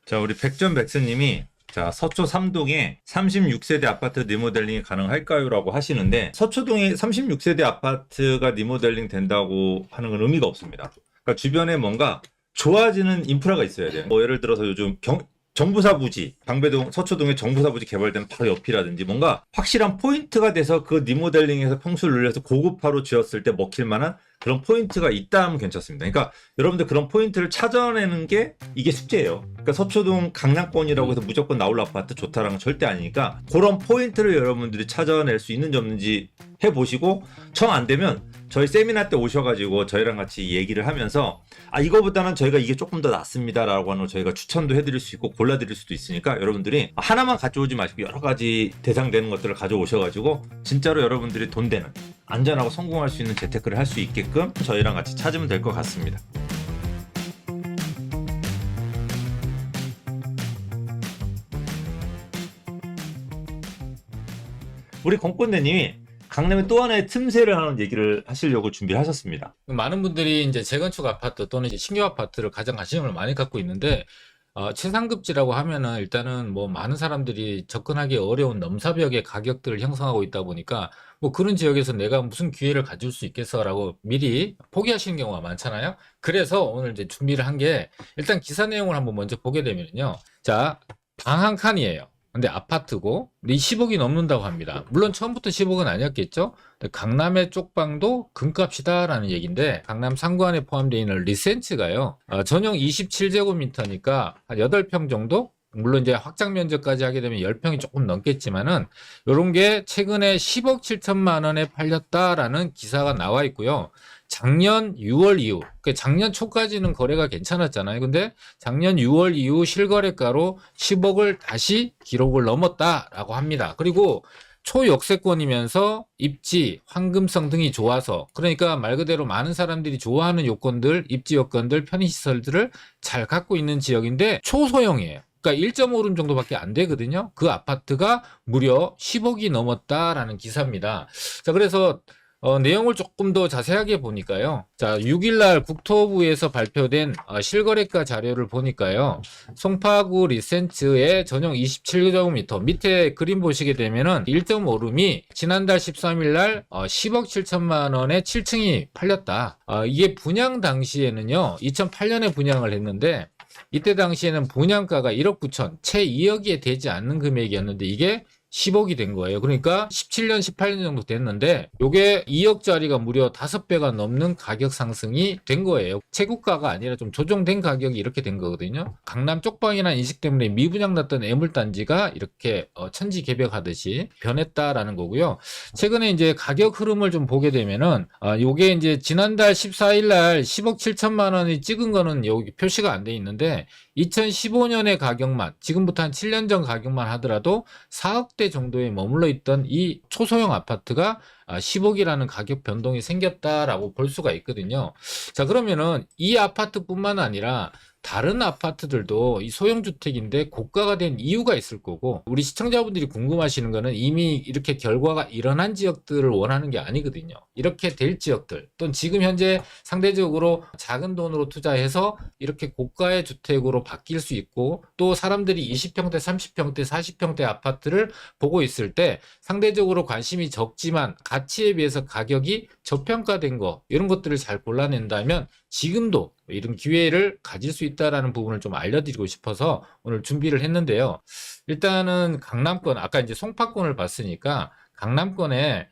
자, 우리 백전백스님이 자, 서초 3동에 36세대 아파트 리모델링이 가능할까요? 라고 하시는데 서초동에 36세대 아파트가 리모델링 된다고 하는 건 의미가 없습니다. 그러니까 주변에 뭔가 좋아지는 인프라가 있어야 돼요. 뭐 예를 들어서 요즘 정부사 부지, 방배동, 서초동에 정부사 부지 개발되는 바로 옆이라든지 뭔가 확실한 포인트가 돼서 그 리모델링에서 평수를 늘려서 고급화로 지었을 때 먹힐 만한 그런 포인트가 있다 하면 괜찮습니다. 그러니까 여러분들 그런 포인트를 찾아내는 게 이게 숙제예요. 그러니까 서초동 강남권이라고 해서 무조건 나올 아파트 좋다라는 건 절대 아니니까 그런 포인트를 여러분들이 찾아낼 수 있는지 없는지 해보시고 정 안 되면 저희 세미나 때 오셔가지고 저희랑 같이 얘기를 하면서 이거보다는 저희가 이게 조금 더 낫습니다라고 하는 걸 저희가 추천도 해드릴 수 있고 골라드릴 수도 있으니까 여러분들이 하나만 가져오지 마시고 여러 가지 대상되는 것들을 가져오셔가지고 진짜로 여러분들이 돈 되는 안전하고 성공할 수 있는 재테크를 할 수 있게끔 저희랑 같이 찾으면 될 것 같습니다. 우리 공권대님이 강남에 또 하나의 틈새를 하는 얘기를 하시려고 준비를 하셨습니다. 많은 분들이 이제 재건축 아파트 또는 이제 신규 아파트를 가장 관심을 많이 갖고 있는데, 최상급지라고 하면은 일단은 뭐 많은 사람들이 접근하기 어려운 넘사벽의 가격들을 형성하고 있다 보니까 뭐 그런 지역에서 내가 무슨 기회를 가질 수 있겠어라고 미리 포기하시는 경우가 많잖아요. 그래서 오늘 이제 준비를 한 게 일단 기사 내용을 한번 먼저 보게 되면요. 자, 방 한 칸이에요. 근데 아파트고 10억이 넘는다고 합니다. 물론 처음부터 10억은 아니었겠죠. 근데 강남의 쪽방도 금값이다라는 얘기인데 강남 상구안에 포함되어 있는 리센츠가요. 전용 27제곱미터니까 한 8평 정도? 물론 이제 확장 면적까지 하게 되면 10평이 조금 넘겠지만은 요런 게 최근에 10억 7천만 원에 팔렸다라는 기사가 나와 있고요. 작년 6월 이후, 그러니까 작년 초까지는 거래가 괜찮았잖아요. 근데 작년 6월 이후 실거래가로 10억을 다시 기록을 넘었다라고 합니다. 그리고 초역세권이면서 입지, 황금성 등이 좋아서, 그러니까 말 그대로 많은 사람들이 좋아하는 요건들, 입지 요건들, 편의시설들을 잘 갖고 있는 지역인데 초소형이에요. 그러니까 1.5룸 정도밖에 안 되거든요. 그 아파트가 무려 10억이 넘었다라는 기사입니다. 자, 그래서 내용을 조금 더 자세하게 보니까요. 자, 6일날 국토부에서 발표된 실거래가 자료를 보니까요. 송파구 리센츠의 전용 27제곱미터 밑에 그림 보시게 되면은 1.5룸이 지난달 13일날 10억 7천만 원에 7층이 팔렸다. 이게 분양 당시에는요. 2008년에 분양을 했는데 이때 당시에는 분양가가 1억 9천, 채 2억이 되지 않는 금액이었는데 이게 10억이 된 거예요. 그러니까 17년, 18년 정도 됐는데 요게 2억짜리가 무려 5배가 넘는 가격 상승이 된 거예요. 최고가가 아니라 좀 조정된 가격이 이렇게 된 거거든요. 강남 쪽방이라는 인식 때문에 미분양 났던 애물단지가 이렇게 천지개벽하듯이 변했다라는 거고요. 최근에 이제 가격 흐름을 좀 보게 되면은 요게 이제 지난달 14일 날 10억 7천만 원이 찍은 거는 여기 표시가 안 돼 있는데 2015년의 가격만, 지금부터 한 7년 전 가격만 하더라도 4억대 정도에 머물러 있던 이 초소형 아파트가 10억이라는 가격 변동이 생겼다라고 볼 수가 있거든요. 자, 그러면은 이 아파트뿐만 아니라 다른 아파트들도 이 소형주택인데 고가가 된 이유가 있을 거고, 우리 시청자분들이 궁금하시는 거는 이미 이렇게 결과가 일어난 지역들을 원하는 게 아니거든요. 이렇게 될 지역들, 또는 지금 현재 상대적으로 작은 돈으로 투자해서 이렇게 고가의 주택으로 바뀔 수 있고, 또 사람들이 20평대, 30평대, 40평대 아파트를 보고 있을 때 상대적으로 관심이 적지만 가치에 비해서 가격이 저평가된 거, 이런 것들을 잘 골라낸다면 지금도 이런 기회를 가질 수 있다라는 부분을 좀 알려드리고 싶어서 오늘 준비를 했는데요. 일단은 강남권, 아까 이제 송파권을 봤으니까 강남권에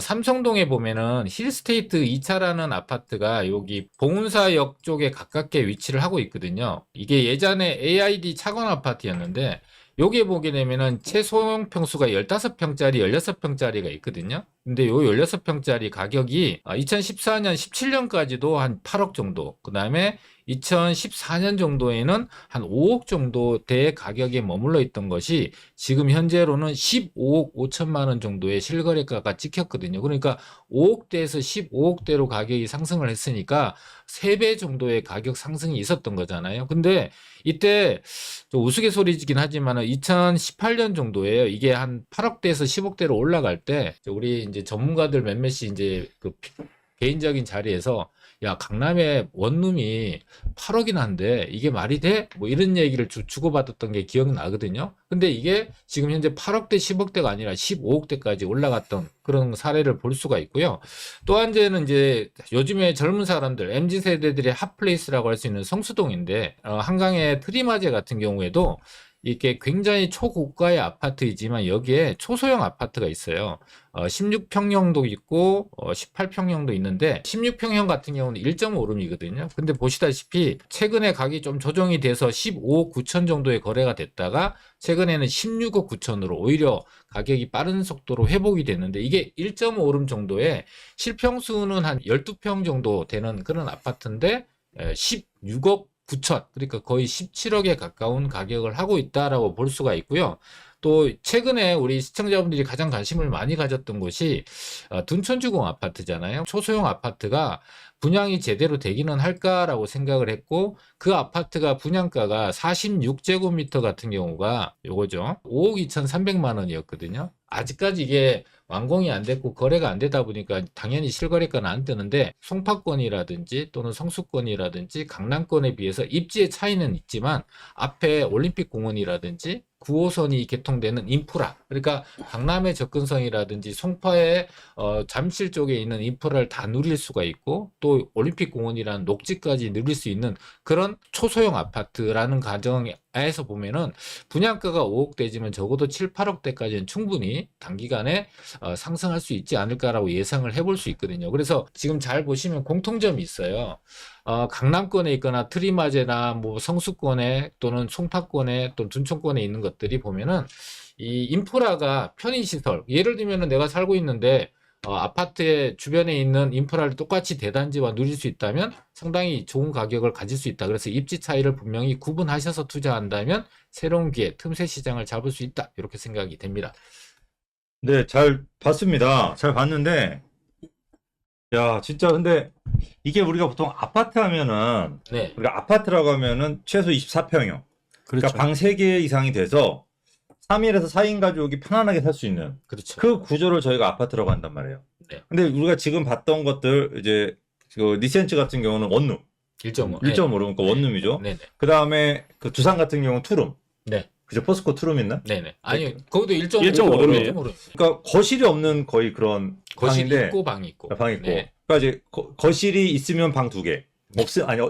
삼성동에 보면은 힐스테이트 2차라는 아파트가 여기 봉은사역 쪽에 가깝게 위치를 하고 있거든요. 이게 예전에 AID 차관 아파트였는데 여기에 보게 되면은 최소형 평수가 15평짜리, 16평짜리가 있거든요. 근데 요 16평짜리 가격이 2014년, 17년까지도 한 8억 정도, 그 다음에 2014년 정도에는 한 5억 정도대의 가격에 머물러 있던 것이 지금 현재로는 15억 5천만 원 정도의 실거래가가 찍혔거든요. 그러니까 5억대에서 15억대로 가격이 상승을 했으니까 3배 정도의 가격 상승이 있었던 거잖아요. 근데 이때 좀 우스갯소리이긴 하지만 2018년 정도에요. 이게 한 8억대에서 10억대로 올라갈 때 우리 이제 전문가들 몇몇이 이제 그 개인적인 자리에서 야, 강남에 원룸이 8억이나 한데 이게 말이 돼? 뭐 이런 얘기를 주고받았던 게 기억나거든요. 근데 이게 지금 현재 8억대, 10억대가 아니라 15억대까지 올라갔던 그런 사례를 볼 수가 있고요. 또 한 개는 이제 요즘에 젊은 사람들, MZ 세대들의 핫플레이스라고 할 수 있는 성수동인데, 한강의 트리마제 같은 경우에도 이게 굉장히 초고가의 아파트이지만 여기에 초소형 아파트가 있어요. 16평형도 있고 18평형도 있는데 16평형 같은 경우는 1.5룸이거든요. 근데 보시다시피 최근에 가격이 좀 조정이 돼서 15억 9천 정도에 거래가 됐다가 최근에는 16억 9천으로 오히려 가격이 빠른 속도로 회복이 됐는데 이게 1.5룸 정도의 실평수는 한 12평 정도 되는 그런 아파트인데 16억 9천, 그러니까 거의 17억에 가까운 가격을 하고 있다라고 볼 수가 있고요. 또 최근에 우리 시청자분들이 가장 관심을 많이 가졌던 곳이 둔천주공 아파트잖아요. 초소형 아파트가 분양이 제대로 되기는 할까라고 생각을 했고 그 아파트가 분양가가 46제곱미터 같은 경우가 요거죠. 5억 2,300만 원이었거든요. 아직까지 이게 완공이 안 됐고 거래가 안 되다 보니까 당연히 실거래가는 안 뜨는데 송파권이라든지 또는 성수권이라든지 강남권에 비해서 입지의 차이는 있지만 앞에 올림픽공원이라든지 9호선이 개통되는 인프라, 그러니까 강남의 접근성이라든지 송파의 잠실 쪽에 있는 인프라를 다 누릴 수가 있고 또 올림픽공원이라는 녹지까지 누릴 수 있는 그런 초소형 아파트라는 가정에서 보면은 분양가가 5억대지만 적어도 7, 8억대까지는 충분히 단기간에 상승할 수 있지 않을까라고 예상을 해볼 수 있거든요. 그래서 지금 잘 보시면 공통점이 있어요. 강남권에 있거나 트리마제나 뭐 성수권에 또는 송파권에 또 둔천권에 있는 것들이 보면은 이 인프라가 편의시설, 예를 들면은 내가 살고 있는데 아파트의 주변에 있는 인프라를 똑같이 대단지와 누릴 수 있다면 상당히 좋은 가격을 가질 수 있다. 그래서 입지 차이를 분명히 구분하셔서 투자한다면 새로운 기회, 틈새 시장을 잡을 수 있다. 이렇게 생각이 됩니다. 네, 잘 봤습니다. 잘 봤는데, 야, 진짜 근데 이게 우리가 보통 아파트 하면은, 네, 우리가 아파트라고 하면은 최소 24평형. 그러니까 방 3개 이상이 돼서 3인에서 4인 가족이 편안하게 살 수 있는 그렇죠. 그 구조를 저희가 아파트라고 한단 말이에요. 네. 근데 우리가 지금 봤던 것들, 이제, 그 니센츠 같은 경우는 원룸. 1.5. 1.5룸, 그러니까 원룸이죠. 네네. 그 다음에 그 두산 같은 경우는 투룸. 네. 그죠? 포스코 투룸 있나? 네네. 아니, 거기도 1.5 룸이에요. 그러니까 거실이 없는 거의 그런 거실이 방인데, 있고 방이 있고. 방 있고. 네. 그러니까 이제 거실이 있으면 방 2개.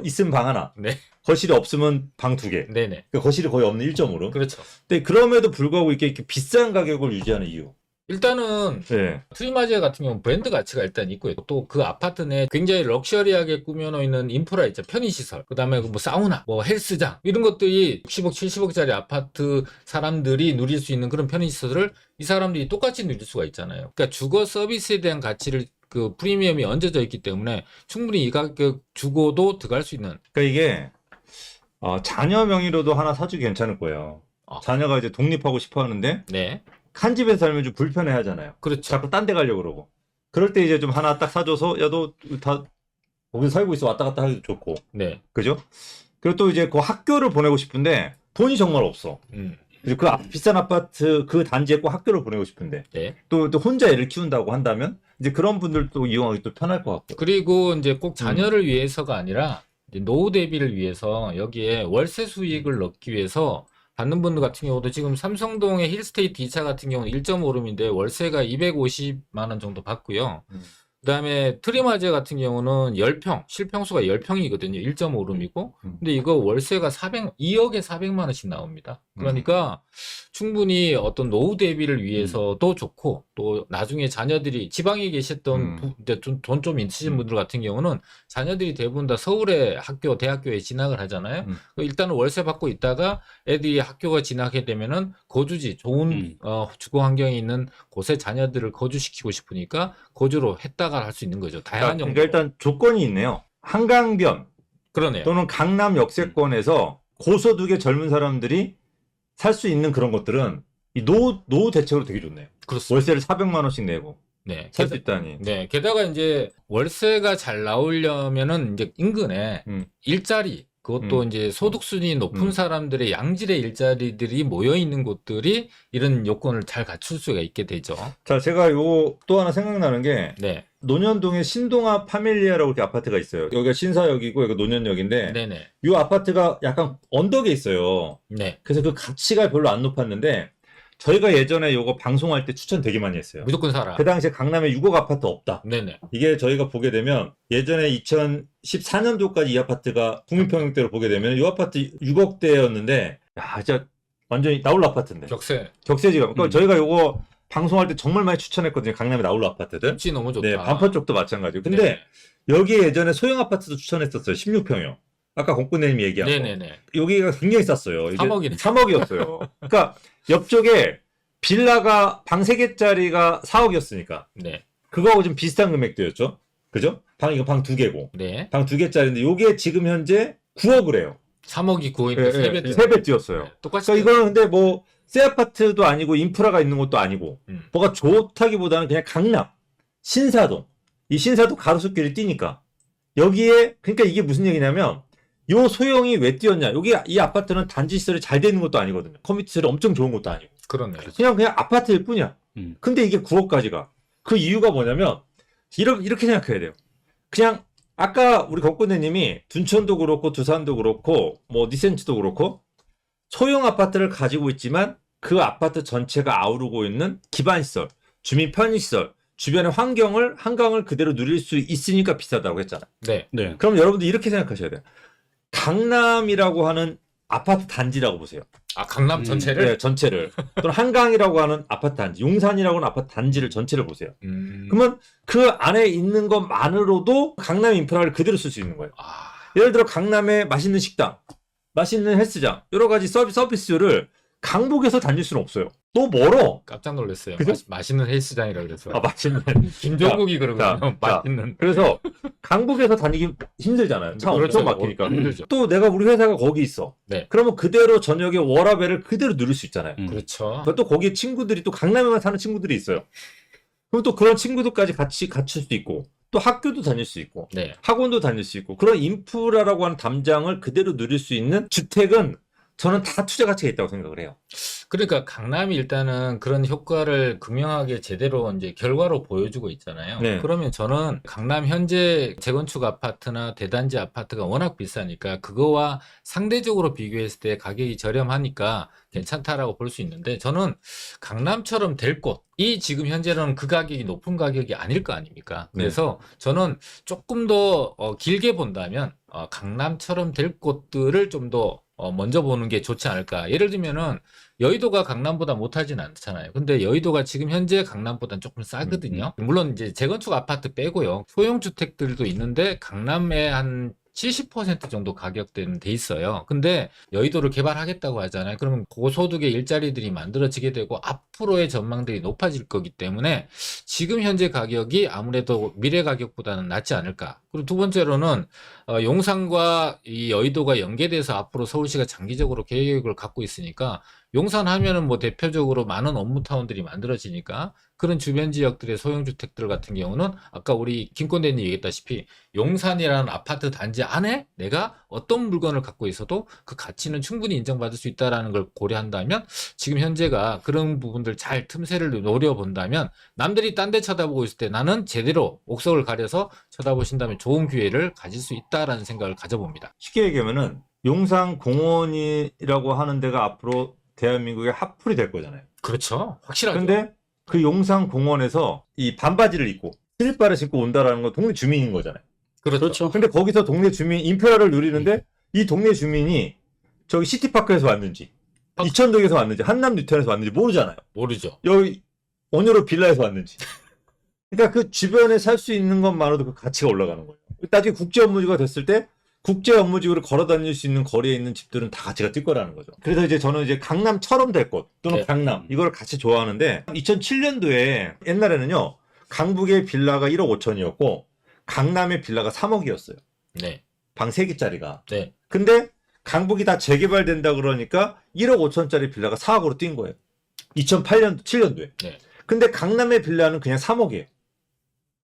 있으면 방 하나. 네. 거실이 없으면 방 2개. 네네. 그러니까 거실이 거의 없는 1.5룸. 그렇죠. 근데 그럼에도 불구하고 이렇게 비싼 가격을 유지하는 이유. 일단은 네. 트리마지아 같은 경우는 브랜드 가치가 일단 있고요. 또 그 아파트 내 굉장히 럭셔리하게 꾸며놓은 있는 인프라 있죠. 편의시설. 그 다음에 뭐 사우나, 뭐 헬스장. 이런 것들이 60억, 70억짜리 아파트 사람들이 누릴 수 있는 그런 편의시설을 이 사람들이 똑같이 누릴 수가 있잖아요. 그러니까 주거 서비스에 대한 가치를 그 프리미엄이 얹어져 있기 때문에 충분히 이 가격 주고도 들어갈 수 있는. 그러니까 이게 자녀 명의로도 하나 사주기 괜찮을 거예요. 자녀가 이제 독립하고 싶어 하는데 네. 한 집에서 살면 좀 불편해 하잖아요. 그렇죠. 자꾸 딴 데 가려고 그러고. 그럴 때 이제 좀 하나 딱 사줘서 야, 너 다 거기서 살고 있어 왔다 갔다 하기도 좋고. 네. 그죠? 그리고 또 이제 그 학교를 보내고 싶은데 돈이 정말 없어. 그리고 그 비싼 아파트 그 단지에 꼭 학교를 보내고 싶은데 네. 또 혼자 애를 키운다고 한다면 이제 그런 분들도 이용하기 또 편할 것 같고. 그리고 이제 꼭 자녀를 위해서가 아니라 이제 노후 대비를 위해서 여기에 월세 수익을 넣기 위해서 받는 분들 같은 경우도 지금 삼성동의 힐스테이트 2차 같은 경우는 1.5룸인데 월세가 250만 원 정도 받고요. 그다음에 트리마제 같은 경우는 10평, 실평수가 10평이거든요. 1.5룸이고. 근데 이거 월세가 2억에 400만 원씩 나옵니다. 그러니까 충분히 어떤 노후 대비를 위해서도 좋고 또 나중에 자녀들이 지방에 계셨던 돈 좀 있으신 분들 같은 경우는 자녀들이 대부분 다 서울의 학교, 대학교에 진학을 하잖아요. 일단은 월세 받고 있다가 애들이 학교가 진학하게 되면은 거주지, 좋은 주거 환경에 있는 곳에 자녀들을 거주시키고 싶으니까 거주로 했다가 할 수 있는 거죠. 다양한 그러니까 정도. 일단 조건이 있네요. 한강변 그러네요. 또는 강남 역세권에서 고소득의 젊은 사람들이 살 수 있는 그런 것들은 이 노후 대책으로 되게 좋네요. 그렇습니다. 월세를 400만 원씩 내고 네. 살 수 있다니. 네. 게다가 이제 월세가 잘 나오려면은 이제 인근에 일자리, 그것도 이제 소득 수준이 높은 사람들의 양질의 일자리들이 모여 있는 곳들이 이런 요건을 잘 갖출 수가 있게 되죠. 자, 제가 요 또 하나 생각나는 게 네, 논현동에 신동아 파밀리아라고 이렇게 아파트가 있어요. 여기가 신사역이고 여기가 논현역인데 네네, 이 아파트가 약간 언덕에 있어요. 네, 그래서 그 가치가 별로 안 높았는데 저희가 예전에 요거 방송할 때 추천 되게 많이 했어요. 무조건 살아. 그 당시에 강남에 6억 아파트 없다. 네네, 이게 저희가 보게 되면 예전에 2014년도까지 이 아파트가 국민평형대로 보게 되면 이 아파트 6억대였는데 야 진짜 완전히 나홀로 아파트인데 격세, 격세지감. 그러니까 저희가 요거 방송할 때 정말 많이 추천했거든요. 강남에 나홀로 아파트들. 입지 너무 좋다. 네, 반포 쪽도 마찬가지고. 근데 네. 여기에 예전에 소형 아파트도 추천했었어요. 16평형. 아까 공군님이 얘기한 거. 네네네. 여기가 굉장히 쌌어요. 3억이네. 3억이었어요. 그러니까 옆쪽에 빌라가 방 3개짜리가 4억이었으니까 네, 그거하고 좀 비슷한 금액대였죠. 그죠? 이거 방 2개고. 네. 방 2개짜리인데 요게 지금 현재 9억을 해요. 3억이 9억인데 3배 3배 뛰었어요. 똑같이. 그러니까 이거는 근데 뭐 새 아파트도 아니고 인프라가 있는 것도 아니고 뭐가 좋다기보다는 그냥 강남, 신사동. 이 신사동 가로수길이 뛰니까 여기에 그러니까 이게 무슨 얘기냐면 요 소형이 왜 뛰었냐? 여기 이 아파트는 단지 시설이 잘 돼 있는 것도 아니거든요. 커뮤니티 시설이 엄청 좋은 것도 아니고. 그러네. 그냥 아파트일 뿐이야. 근데 이게 9억까지가. 그 이유가 뭐냐면 이렇게 생각해야 돼요. 그냥 아까 우리 권권대님이 둔천도 그렇고 두산도 그렇고 뭐 니센츠도 그렇고 소형 아파트를 가지고 있지만 그 아파트 전체가 아우르고 있는 기반시설, 주민 편의시설, 주변의 한강을 그대로 누릴 수 있으니까 비싸다고 했잖아요. 네. 네. 그럼 여러분들 이렇게 생각하셔야 돼요. 강남이라고 하는 아파트 단지라고 보세요. 아, 강남 전체를? 네, 전체를. 또는 한강이라고 하는 아파트 단지, 용산이라고 하는 아파트 단지를 전체를 보세요. 그러면 그 안에 있는 것만으로도 강남 인프라를 그대로 쓸 수 있는 거예요. 아, 예를 들어 강남에 맛있는 식당, 맛있는 헬스장, 여러 가지 서비스를 강북에서 다닐 수는 없어요. 또 멀어. 깜짝 놀랐어요. 그죠? 맛있는 헬스장이라 그래서. 아, 맛있는. 김종국이 자, 그러거든요. 맛있는. 그래서 강북에서 다니기 힘들잖아요. 차 그렇죠. 엄청 막히니까. 힘들죠. 또 내가 우리 회사가 거기 있어. 네. 그러면 그대로 저녁에 워라밸을 그대로 누릴 수 있잖아요. 그렇죠. 또 거기 친구들이 또 강남에만 사는 친구들이 있어요. 그럼 또 그런 친구들까지 같이 갖출 수 있고 또 학교도 다닐 수 있고 네. 학원도 다닐 수 있고 그런 인프라라고 하는 담장을 그대로 누릴 수 있는 주택은 저는 다 투자 가치가 있다고 생각을 해요. 그러니까 강남이 일단은 그런 효과를 극명하게 제대로 이제 결과로 보여주고 있잖아요. 네. 그러면 저는 강남 현재 재건축 아파트나 대단지 아파트가 워낙 비싸니까 그거와 상대적으로 비교했을 때 가격이 저렴하니까 괜찮다라고 볼 수 있는데 저는 강남처럼 될 곳이 지금 현재는 그 가격이 높은 가격이 아닐 거 아닙니까? 그래서 저는 조금 더 길게 본다면 강남처럼 될 곳들을 좀 더 먼저 보는 게 좋지 않을까. 예를 들면은 여의도가 강남보다 못하진 않잖아요. 근데 여의도가 지금 현재 강남보다는 조금 싸거든요. 물론 이제 재건축 아파트 빼고요. 소형 주택들도 있는데 강남에 한 70% 정도 가격대는 돼 있어요. 근데 여의도를 개발하겠다고 하잖아요. 그러면 고소득의 일자리들이 만들어지게 되고 앞으로의 전망들이 높아질 거기 때문에 지금 현재 가격이 아무래도 미래 가격보다는 낫지 않을까. 그리고 두 번째로는 용산과 이 여의도가 연계돼서 앞으로 서울시가 장기적으로 계획을 갖고 있으니까 용산 하면은 뭐 대표적으로 많은 업무타운들이 만들어지니까 그런 주변 지역들의 소형주택들 같은 경우는 아까 우리 김권대님 얘기했다시피 용산이라는 아파트 단지 안에 내가 어떤 물건을 갖고 있어도 그 가치는 충분히 인정받을 수 있다라는 걸 고려한다면 지금 현재가 그런 부분들 잘 틈새를 노려본다면 남들이 딴 데 쳐다보고 있을 때 나는 제대로 옥석을 가려서 쳐다보신다면 좋은 기회를 가질 수 있다라는 생각을 가져봅니다. 쉽게 얘기하면은 용산공원이라고 하는 데가 앞으로 대한민국의 핫플이 될 거잖아요. 그렇죠. 확실하죠. 근데 그 용산공원에서 이 반바지를 입고 슬리퍼를 신고 온다라는 건 동네 주민인 거잖아요. 그렇죠. 근데 거기서 동네 주민 인프라를 누리는데 이 동네 주민이 저기 시티파크에서 왔는지 이천동에서 왔는지 한남 뉴타운에서 왔는지 모르잖아요. 모르죠. 여기 원효로 빌라에서 왔는지. 그러니까 그 주변에 살 수 있는 것만으로도 그 가치가 올라가는 거예요. 나중에 국제 업무지가 됐을 때 국제 업무지구를 걸어 다닐 수 있는 거리에 있는 집들은 다 가치가 뛸 거라는 거죠. 그래서 이제 저는 이제 강남처럼 될 곳 또는 네. 강남 이걸 같이 좋아하는데 2007년도에 옛날에는요. 강북의 빌라가 1억 5천이었고 강남의 빌라가 3억이었어요. 네. 방 3개짜리가. 네. 근데 강북이 다 재개발된다 그러니까 1억 5천짜리 빌라가 4억으로 뛴 거예요. 2008년도, 7년도에. 네. 근데 강남의 빌라는 그냥 3억이에요.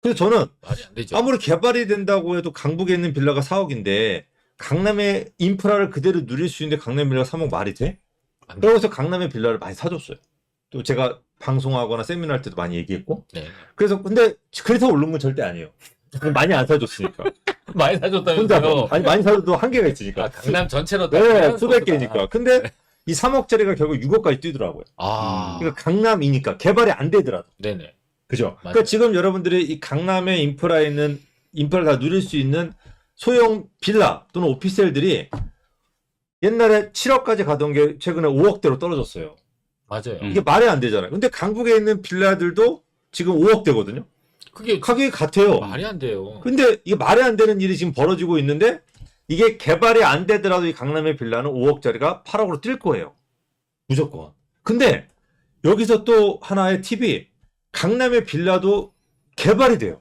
그래서 저는 말이 안 되죠. 아무리 개발이 된다고 해도 강북에 있는 빌라가 4억인데 강남의 인프라를 그대로 누릴 수 있는데 강남 빌라 3억 말이 돼? 안 돼. 그래서 강남의 빌라를 많이 사줬어요. 또 제가 방송하거나 세미나 할 때도 많이 얘기했고. 네. 그래서 근데 그래서 오른 건 절대 아니에요. 많이 안 사줬으니까. 많이 혼자 사줬다면서요? 많이 사줘도 한계가 있으니까. 아, 강남 전체로 네, 따지면 수백 개니까. 근데 이 3억짜리가 결국 6억까지 뛰더라고요. 아, 그러니까 강남이니까 개발이 안 되더라도. 네네. 그죠? 맞아요. 그러니까 지금 여러분들이 이 강남의 인프라에 있는 인프라를 다 누릴 수 있는 소형 빌라 또는 오피스텔들이 옛날에 7억까지 가던 게 최근에 5억대로 떨어졌어요. 맞아요. 이게 말이 안 되잖아요. 근데 강북에 있는 빌라들도 지금 5억대거든요. 그게 가격이 같아요. 말이 안 돼요. 근데 이게 말이 안 되는 일이 지금 벌어지고 있는데 이게 개발이 안 되더라도 이 강남의 빌라는 5억짜리가 8억으로 뛸 거예요. 무조건. 근데 여기서 또 하나의 팁이 강남의 빌라도 개발이 돼요.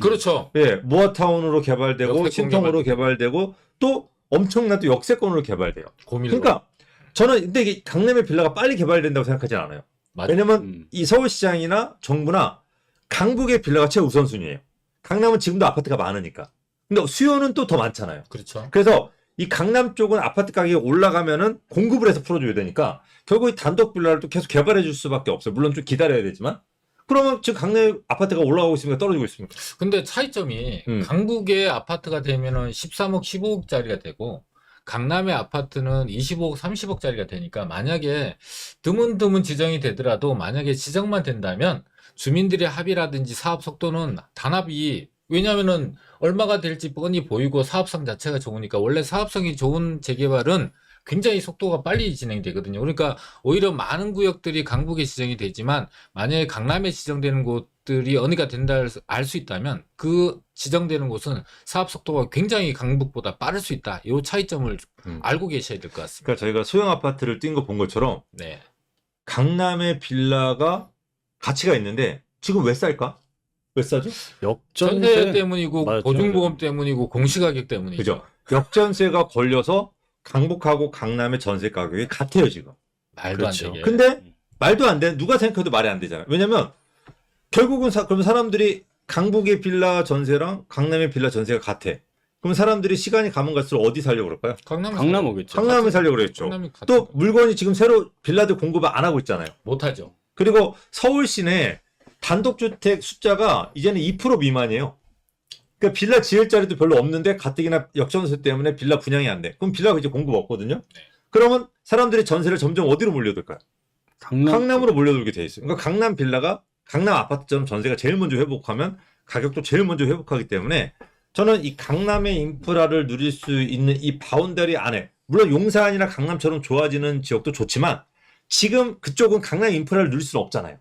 그렇죠. 예, 모아타운으로 개발되고 역세권 신통으로 개발되고 또 엄청난 또 역세권으로 개발돼요. 고밀로. 그러니까 저는 근데 이게 강남의 빌라가 빨리 개발된다고 생각하지 않아요. 맞아요. 왜냐면 이 서울시장이나 정부나 강북의 빌라가 최우선순위예요. 강남은 지금도 아파트가 많으니까. 근데 수요는 또 더 많잖아요. 그렇죠. 그래서 이 강남 쪽은 아파트 가격이 올라가면은 공급을 해서 풀어줘야 되니까 결국 이 단독 빌라를 또 계속 개발해 줄 수밖에 없어요. 물론 좀 기다려야 되지만. 그러면 지금 강남 아파트가 올라가고 있습니까? 떨어지고 있습니까? 근데 차이점이 강북의 아파트가 되면은 13억, 15억짜리가 되고 강남의 아파트는 25억, 30억짜리가 되니까 만약에 드문드문 지정이 되더라도 만약에 지정만 된다면 주민들의 합의라든지 사업 속도는 단합이 왜냐면은 얼마가 될지 뻔히 보이고 사업성 자체가 좋으니까 원래 사업성이 좋은 재개발은 굉장히 속도가 빨리 진행되거든요. 그러니까 오히려 많은 구역들이 강북에 지정이 되지만 만약에 강남에 지정되는 곳들이 어디가 된다 알 수 있다면 그 지정되는 곳은 사업 속도가 굉장히 강북보다 빠를 수 있다. 이 차이점을 알고 계셔야 될 것 같습니다. 그러니까 저희가 소형 아파트를 뛴 거 본 것처럼 네. 강남의 빌라가 가치가 있는데 지금 왜 쌀까? 왜 싸죠? 전세 역전세 때문이고 맞아요. 보증보험 때문이고 공시가격 때문이죠. 그죠? 역전세가 걸려서 강북하고 강남의 전세 가격이 같아요 지금. 말도 그렇죠. 안 되게. 근데 말도 안 돼. 누가 생각해도 말이 안 되잖아요. 왜냐면 결국은 그럼 사람들이 강북의 빌라 전세랑 강남의 빌라 전세가 같아. 그럼 사람들이 시간이 가면 갈수록 어디 살려고 그럴까요? 강남 오겠죠. 강남에 살려고 그랬죠. 강남이 같은 또 거. 물건이 지금 새로 빌라들 공급을 안 하고 있잖아요. 못하죠. 그리고 서울 시내 단독주택 숫자가 이제는 2% 미만이에요. 그러니까 빌라 지을 자리도 별로 없는데 가뜩이나 역전세 때문에 빌라 분양이 안 돼. 그럼 빌라가 이제 공급 없거든요. 네. 그러면 사람들이 전세를 점점 어디로 몰려들까요? 강남 강남으로 몰려들게 돼 있어요. 그러니까 강남 빌라가 강남 아파트처럼 전세가 제일 먼저 회복하면 가격도 제일 먼저 회복하기 때문에 저는 이 강남의 인프라를 누릴 수 있는 이 바운더리 안에 물론 용산이나 강남처럼 좋아지는 지역도 좋지만 지금 그쪽은 강남 인프라를 누릴 수는 없잖아요.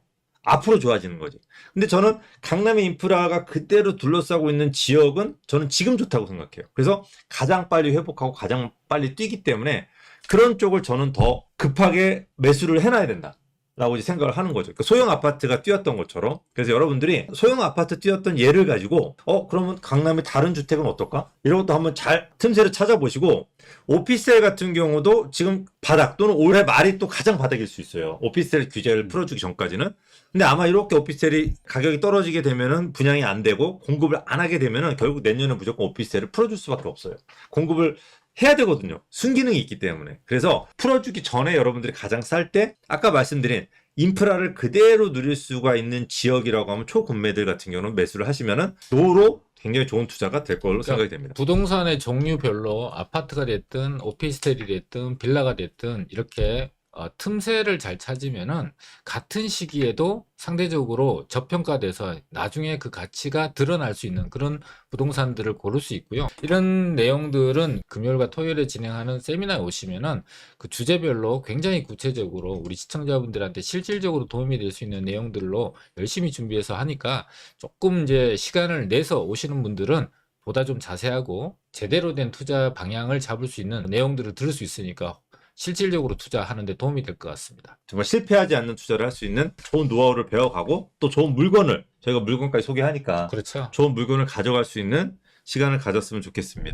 앞으로 좋아지는 거지. 근데 저는 강남의 인프라가 그대로 둘러싸고 있는 지역은 저는 지금 좋다고 생각해요. 그래서 가장 빨리 회복하고 가장 빨리 뛰기 때문에 그런 쪽을 저는 더 급하게 매수를 해놔야 된다. 라고 이제 생각을 하는 거죠. 그러니까 소형 아파트가 뛰었던 것처럼. 그래서 여러분들이 소형 아파트 뛰었던 예를 가지고 그러면 강남의 다른 주택은 어떨까? 이런 것도 한번 잘 틈새를 찾아보시고 오피스텔 같은 경우도 지금 바닥 또는 올해 말이 또 가장 바닥일 수 있어요. 오피스텔 규제를 풀어주기 전까지는. 근데 아마 이렇게 오피스텔이 가격이 떨어지게 되면은 분양이 안 되고 공급을 안 하게 되면은 결국 내년에 무조건 오피스텔을 풀어줄 수밖에 없어요. 공급을 해야 되거든요. 순기능이 있기 때문에. 그래서 풀어주기 전에 여러분들이 가장 쌀 때 아까 말씀드린 인프라를 그대로 누릴 수가 있는 지역이라고 하면 초급매들 같은 경우는 매수를 하시면은 노후로 굉장히 좋은 투자가 될 걸로 생각이 됩니다. 부동산의 종류별로 아파트가 됐든 오피스텔이 됐든 빌라가 됐든 이렇게 틈새를 잘 찾으면은 같은 시기에도 상대적으로 저평가돼서 나중에 그 가치가 드러날 수 있는 그런 부동산들을 고를 수 있고요. 이런 내용들은 금요일과 토요일에 진행하는 세미나에 오시면은 그 주제별로 굉장히 구체적으로 우리 시청자분들한테 실질적으로 도움이 될 수 있는 내용들로 열심히 준비해서 하니까 조금 이제 시간을 내서 오시는 분들은 보다 좀 자세하고 제대로 된 투자 방향을 잡을 수 있는 내용들을 들을 수 있으니까 실질적으로 투자하는 데 도움이 될 것 같습니다. 정말 실패하지 않는 투자를 할 수 있는 좋은 노하우를 배워가고 또 좋은 물건을 저희가 물건까지 소개하니까 그렇죠. 좋은 물건을 가져갈 수 있는 시간을 가졌으면 좋겠습니다.